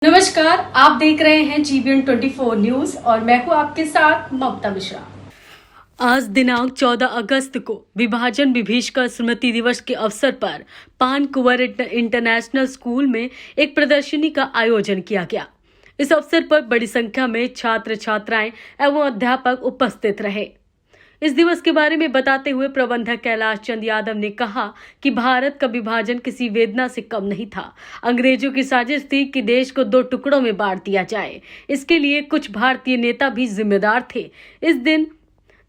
नमस्कार, आप देख रहे हैं GBN 24 न्यूज और मैं हूं आपके साथ ममता मिश्रा। आज दिनांक 14 अगस्त को विभाजन विभीषका स्मृति दिवस के अवसर पर पानकुंवर इंटरनेशनल स्कूल में एक प्रदर्शनी का आयोजन किया गया। इस अवसर पर बड़ी संख्या में छात्र छात्राएं एवं अध्यापक उपस्थित रहे। इस दिवस के बारे में बताते हुए प्रबंधक कैलाश चंद यादव ने कहा कि भारत का विभाजन किसी वेदना से कम नहीं था। अंग्रेजों की साजिश थी कि देश को दो टुकड़ों में बांट दिया जाए। इसके लिए कुछ भारतीय नेता भी जिम्मेदार थे। इस दिन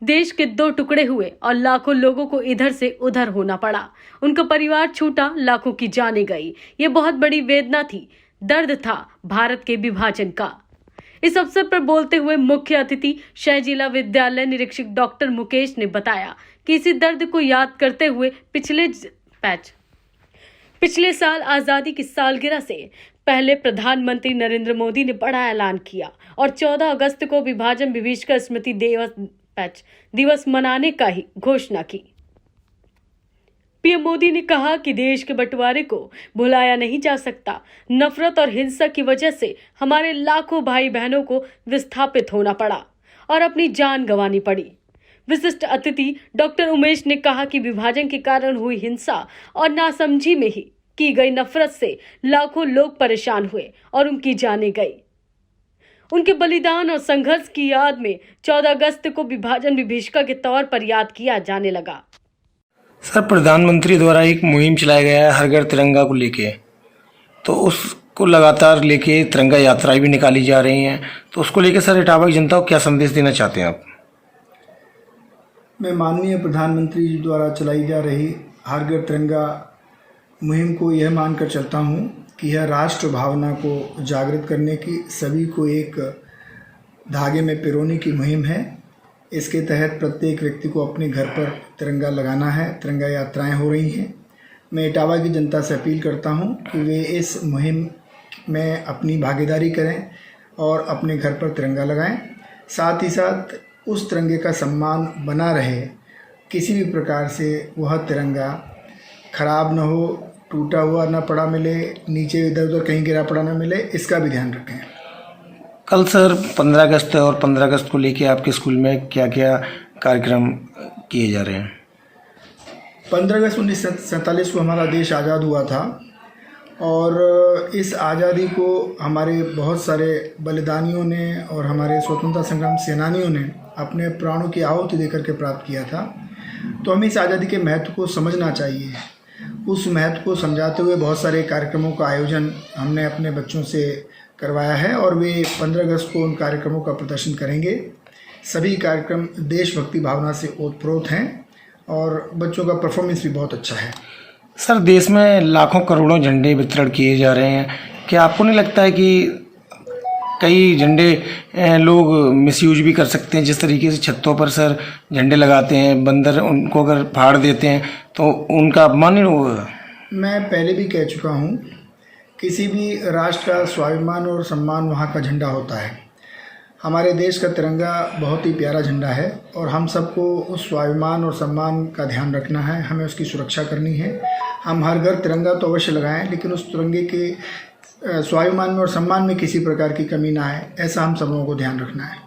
देश के दो टुकड़े हुए और लाखों लोगों को इधर से उधर होना पड़ा। उनका परिवार छूटा, लाखों की जानें गई। ये बहुत बड़ी वेदना थी, दर्द था भारत के विभाजन का। इस अवसर पर बोलते हुए मुख्य अतिथि शहर जिला विद्यालय निरीक्षक डॉक्टर मुकेश ने बताया कि इसी दर्द को याद करते हुए पिछले साल आजादी की सालगिरह से पहले प्रधानमंत्री नरेंद्र मोदी ने बड़ा ऐलान किया और 14 अगस्त को विभाजन विभीषका स्मृति दिवस मनाने का ही घोषणा की। पीएम मोदी ने कहा कि देश के बंटवारे को भुलाया नहीं जा सकता। नफरत और हिंसा की वजह से हमारे लाखों भाई बहनों को विस्थापित होना पड़ा और अपनी जान गंवानी पड़ी। विशिष्ट अतिथि डॉक्टर उमेश ने कहा कि विभाजन के कारण हुई हिंसा और नासमझी में ही की गई नफरत से लाखों लोग परेशान हुए और उनकी जानें गई। उनके बलिदान और संघर्ष की याद में 14 अगस्त को विभाजन विभीषका के तौर पर याद किया जाने लगा। सर, प्रधानमंत्री द्वारा एक मुहिम चलाया गया है हर घर तिरंगा को लेके, तो उसको लगातार लेके तिरंगा यात्राएं भी निकाली जा रही हैं, तो उसको लेके सर इटावा की जनता को क्या संदेश देना चाहते हैं आप? मैं माननीय प्रधानमंत्री जी द्वारा चलाई जा रही हर घर तिरंगा मुहिम को यह मानकर चलता हूँ कि यह राष्ट्र भावना को जागृत करने की, सभी को एक धागे में पिरोने की मुहिम है। इसके तहत प्रत्येक व्यक्ति को अपने घर पर तिरंगा लगाना है। तिरंगा यात्राएं हो रही हैं। मैं इटावा की जनता से अपील करता हूं कि वे इस मुहिम में अपनी भागीदारी करें और अपने घर पर तिरंगा लगाएं। साथ ही साथ उस तिरंगे का सम्मान बना रहे, किसी भी प्रकार से वह तिरंगा खराब न हो, टूटा हुआ न पड़ा मिले, नीचे इधर उधर कहीं गिरा पड़ा न मिले, इसका भी ध्यान रखें। कल सर 15 अगस्त और 15 अगस्त को लेके आपके स्कूल में क्या क्या कार्यक्रम किए जा रहे हैं? 15 अगस्त 1947 को हमारा देश आज़ाद हुआ था और इस आज़ादी को हमारे बहुत सारे बलिदानियों ने और हमारे स्वतंत्रता संग्राम सेनानियों ने अपने प्राणों की आहुति देकर के प्राप्त किया था। तो हमें इस आज़ादी के महत्व को समझना चाहिए। उस महत्व को समझाते हुए बहुत सारे कार्यक्रमों का आयोजन हमने अपने बच्चों से करवाया है और वे 15 अगस्त को उन कार्यक्रमों का प्रदर्शन करेंगे। सभी कार्यक्रम देशभक्ति भावना से ओतप्रोत हैं और बच्चों का परफॉर्मेंस भी बहुत अच्छा है। सर, देश में लाखों करोड़ों झंडे वितरण किए जा रहे हैं, क्या आपको नहीं लगता है कि कई झंडे लोग मिसयूज भी कर सकते हैं? जिस तरीके से छतों पर सर झंडे लगाते हैं, बंदर उनको अगर फाड़ देते हैं तो उनका अपमान नहीं होगा? मैं पहले भी कह चुका हूँ, किसी भी राष्ट्र का स्वाभिमान और सम्मान वहाँ का झंडा होता है। हमारे देश का तिरंगा बहुत ही प्यारा झंडा है और हम सबको उस स्वाभिमान और सम्मान का ध्यान रखना है, हमें उसकी सुरक्षा करनी है। हम हर घर तिरंगा तो अवश्य लगाएं, लेकिन उस तिरंगे के स्वाभिमान में और सम्मान में किसी प्रकार की कमी ना आए, ऐसा हम सब लोगों को ध्यान रखना है।